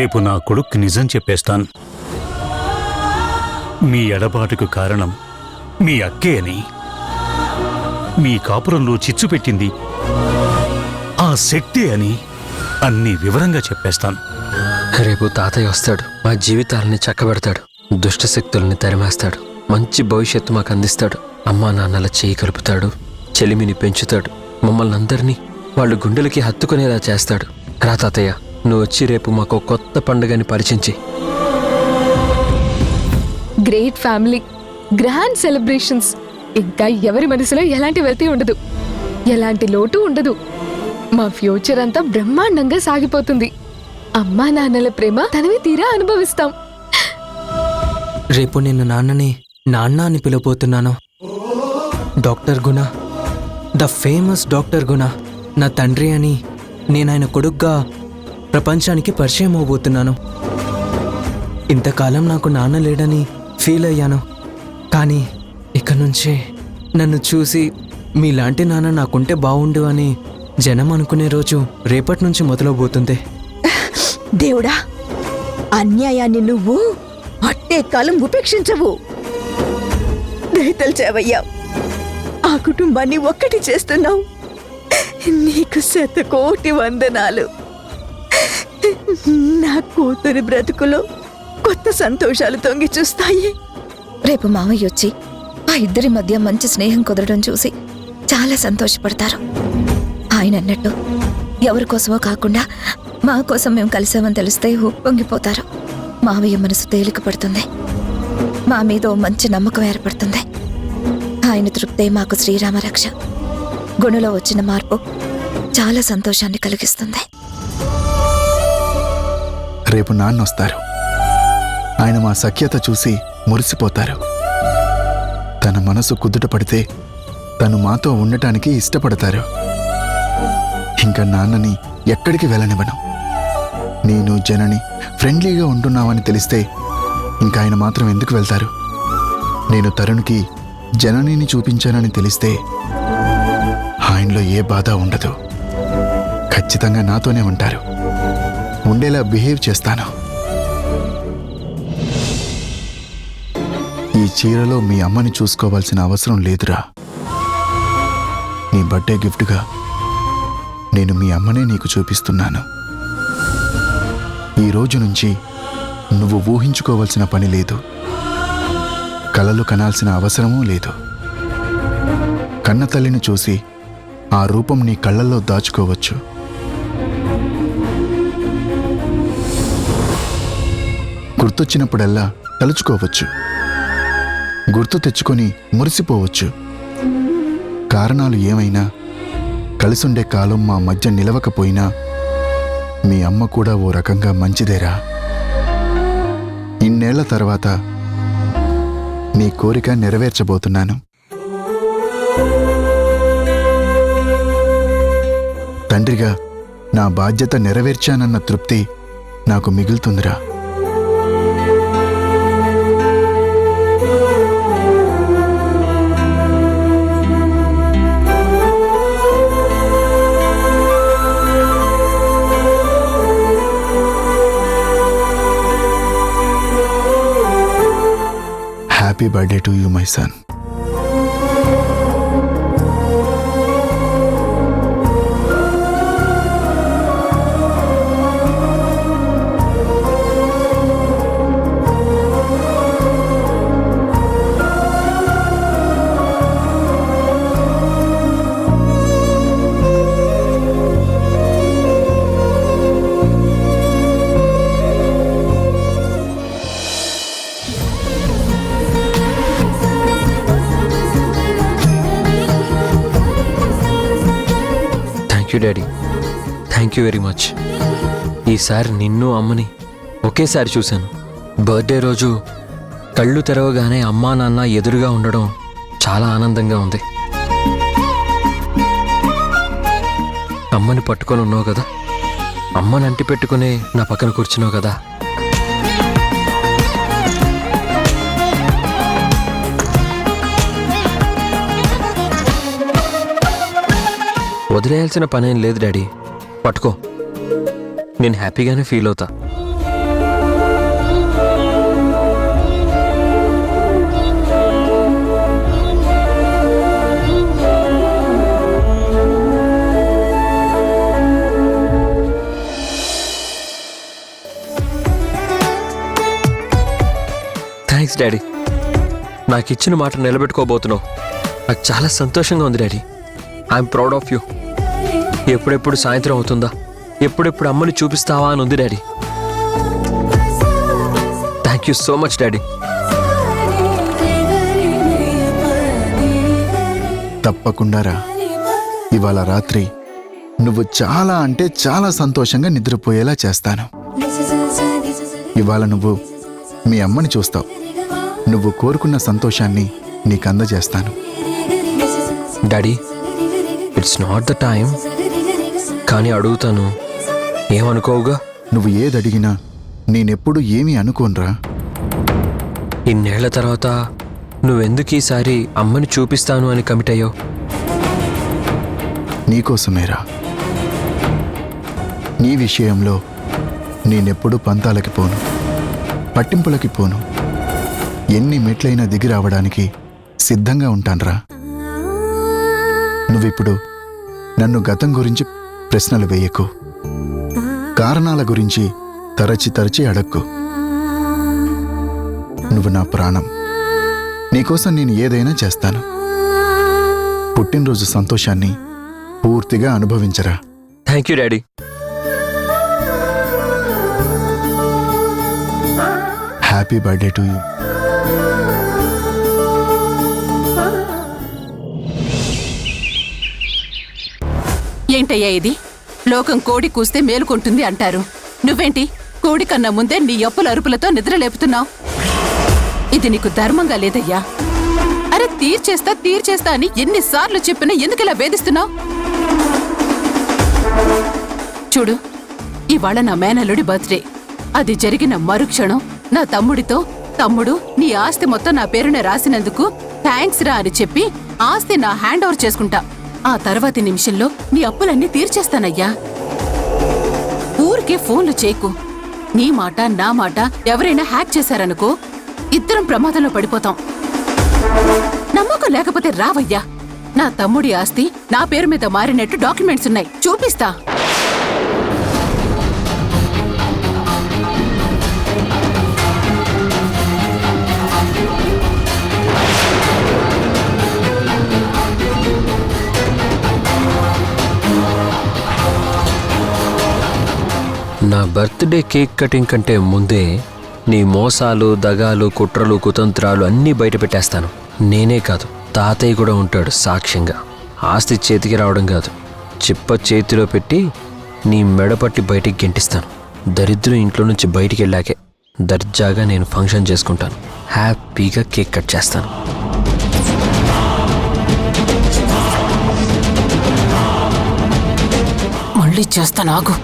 రేపు నా కొడుక్కి నిజం చెప్పేస్తాను. మీ ఎడబాటుకు కారణం మీ అక్కే అని, మీ కాపురంలో చిచ్చు పెట్టింది ఆ శక్తి అని అన్ని వివరంగా చెప్పేస్తాను. రేపు తాతయ్య వస్తాడు, మా జీవితాలని చక్కబెడతాడు, దుష్ట శక్తుల్ని తరిమేస్తాడు, మంచి భవిష్యత్తు మాకు అందిస్తాడు, అమ్మా నాన్నల చేయి కలుపుతాడు, చెలిమిని పెంచుతాడు, మమ్మల్ని అందరినీ వాళ్ళు గుండెలకి హత్తుకునేలా చేస్తాడు. రా తాతయ్య, నువ్వు వచ్చి రేపు మాకు కొత్త పండుగని పరిచించి. Great family, grand celebrations. ఇంకా ఎవరి మనసులో ఎలాంటి వెల్తీ ఉండదు, ఎలాంటి లోటు ఉండదు. మా ఫ్యూచర్ అంతా బ్రహ్మాండంగా సాగిపోతుంది. అమ్మా నాన్నల ప్రేమ తనవి తీరా అనుభవిస్తాం. రేపు నేను నాన్నని నాన్న అని పిలవబోతున్నాను. Doctor Guna, the famous doctor గుణ నా తండ్రి అని నేను ఆయన కొడుగ్గా ప్రపంచానికి పరిచయం అవబోతున్నాను. ఇంతకాలం నాకు నాన్న లేడని ఫీల్ అయ్యాను, కానీ ఇక నుంచి నన్ను చూసి మీలాంటి నాన్న నాకుంటే బాగుండు అని జనం అనుకునే రోజు రేపటి నుంచి మొదలవబోతుంది. దేవుడా, అన్యాయాన్ని నువ్వు అట్టే కాలం ఉపేక్షించవు. దయతల్చావయ్యా, ఆ కుటుంబాన్ని ఒక్కటి చేస్తున్నావు. నీకు 100,000,000 వందనాలు. నా కూతురి బ్రతుకులో కొత్త సంతోషాలు తొంగి చూస్తాయి. రేపు మావయ్య వచ్చి ఆ ఇద్దరి మధ్య మంచి స్నేహం కుదరడం చూసి చాలా సంతోషపడతారు. ఆయన అన్నట్టు ఎవరి కోసమో కాకుండా మా కోసం మేము కలిసామని తెలిస్తే ఉప్పొంగిపోతారు. మావయ్య మనసు తేలిక పడుతుంది, మా మీద ఓ మంచి నమ్మకం ఏర్పడుతుంది. ఆయన తృప్తే మాకు శ్రీరామ రక్ష. గుణలో వచ్చిన మార్పు చాలా సంతోషాన్ని కలిగిస్తుంది. రేపు నాన్నొస్తారు. ఆయన మా సఖ్యత చూసి మురిసిపోతారు. తన మనసు కుదుట పడితే తను మాతో ఉండటానికి ఇష్టపడతారు. ఇంకా నాన్నని ఎక్కడికి వెళ్ళనివ్వను. నేను జనని ఫ్రెండ్లీగా ఉంటున్నామని తెలిస్తే ఇంకా ఆయన మాత్రం ఎందుకు వెళ్తారు? నేను తరుణ్కి జననిని చూపించానని తెలిస్తే ఆయనలో ఏ బాధ ఉండదు. ఖచ్చితంగా నాతోనే ఉంటారు. ఉండేలా బిహేవ్ చేస్తాను. ఈ చీరలో మీ అమ్మని చూసుకోవాల్సిన అవసరం లేదురా. నీ బర్త్డే గిఫ్ట్గా నేను మీ అమ్మనే నీకు చూపిస్తున్నాను. ఈ రోజు నుంచి నువ్వు ఊహించుకోవాల్సిన పని లేదు, కలలు కనాల్సిన అవసరమూ లేదు. కన్న తల్లిని చూసి ఆ రూపం నీ కళ్ళల్లో దాచుకోవచ్చు. గుర్తొచ్చినప్పుడల్లా తలుచుకోవచ్చు, గుర్తు తెచ్చుకొని మురిసిపోవచ్చు. కారణాలు ఏమైనా కలిసుండే కాలం మా మధ్య నిలవకపోయినా మీ అమ్మ కూడా ఓ రకంగా మంచిదేరా. ఇన్నేళ్ల తర్వాత నీ కోరిక నెరవేర్చబోతున్నాను. తండ్రిగా నా బాధ్యత నెరవేర్చానన్న తృప్తి నాకు మిగులుతుందిరా. Happy birthday to you, my son. Daddy, thank you very much. ఈసారి నిన్ను అమ్మని ఒకేసారి చూశాను. బర్త్డే రోజు కళ్ళు తెరవగానే అమ్మా నాన్న ఎదురుగా ఉండడం చాలా ఆనందంగా ఉంది. అమ్మని పట్టుకొని ఉన్నావు కదా, అమ్మని అంటి పెట్టుకుని నా పక్కన కూర్చున్నావు కదా. వదిలేయాల్సిన పనేం లేదు డాడీ, పట్టుకో, నేను హ్యాపీగానే ఫీల్ అవుతా. నాకు ఇచ్చిన మాట నిలబెట్టుకోబోతున్నావు. నాకు చాలా సంతోషంగా ఉంది daddy. I'm proud of you. ఎప్పుడెప్పుడు సాయంత్రం అవుతుందా, ఎప్పుడెప్పుడు అమ్మని చూపిస్తావా అని ఉంది daddy. Thank you so much daddy. తప్పకుండా రా. ఇవాళ రాత్రి నువ్వు చాలా అంటే చాలా సంతోషంగా నిద్రపోయేలా చేస్తాను. ఇవాళ నువ్వు మీ అమ్మని చూస్తావు. నువ్వు కోరుకున్న సంతోషాన్ని నీకు అందజేస్తాను. Daddy, it's not the time, కానీ అడుగుతాను, ఏమనుకోవుగా? నువ్వు ఏదడిగినా నేనెప్పుడు ఏమీ అనుకోనురా. ఇన్నేళ్ల తర్వాత నువ్వెందుకు ఈసారి అమ్మని చూపిస్తాను అని కమిట్ అయ్యావు? నీకోసమేరా. నీ విషయంలో నేనెప్పుడు పంతాలకి పోను, పట్టింపులకి పోను. ఎన్ని మెట్లైనా దిగి రావడానికి సిద్ధంగా ఉంటాన్రా. నువ్విప్పుడు నన్ను గతం గురించి ప్రశ్నలు వేయకు, కారణాల గురించి తరచి అడక్కు. నువ్వు నా ప్రాణం. నీకోసం నేను ఏదైనా చేస్తాను. పుట్టినరోజు సంతోషాన్ని పూర్తిగా అనుభవించరా. Thank you daddy. Happy birthday to you. ఏంటయ్యా ఇది? లోకం కోడి కూస్తే మేలుకుంటుంది అంటారు. నువ్వేంటి కోడి కన్నా ముందే నీ అప్పుల అరుపులతో నిద్ర లేపుతున్నావు? ఇది నీకు ధర్మంగా లేదయ్యా. అరే తీర్చేస్తా అని ఎన్నిసార్లు చెప్పినా ఎందుకిలా వేధిస్తున్నావు? చూడు, ఇవాళ నా మేనల్లుడి బర్త్డే. అది జరిగిన మరుక్షణం నా తమ్ముడితో, తమ్ముడు నీ ఆస్తి మొత్తం నా పేరున రాసినందుకు థ్యాంక్స్ రా అని చెప్పి ఆస్తి నా హ్యాండ్ ఓవర్ చేసుకుంటా. ఆ తర్వాతి నిమిషంలో నీ అప్పులన్నీ తీర్చేస్తానయ్యా. ఊరికే ఫోన్లు చేయకు. నీ మాట నా మాట ఎవరైనా హ్యాక్ చేశారనుకో, ఇద్దరం ప్రమాదంలో పడిపోతాం. నమ్మకం లేకపోతే రావయ్యా. నా తమ్ముడి ఆస్తి నా పేరు మీద మారినట్టు డాక్యుమెంట్స్ ఉన్నాయి, చూపిస్తా. నా బర్త్డే కేక్ కటింగ్ కంటే ముందే నీ మోసాలు, దగాలు, కుట్రలు, కుతంత్రాలు అన్నీ బయట పెట్టేస్తాను. నేనే కాదు, తాతయ్య కూడా ఉంటాడు సాక్ష్యంగా. ఆస్తి చేతికి రావడం కాదు, చిప్ప చేతిలో పెట్టి నీ మెడపట్టి బయటికి గెంటిస్తాను. దరిద్రం ఇంట్లో నుంచి బయటికి వెళ్ళాకే దర్జాగా నేను ఫంక్షన్ చేసుకుంటాను. హ్యాపీగా కేక్ కట్ చేస్తాను. మళ్ళీ చేస్తాను, ఆగు.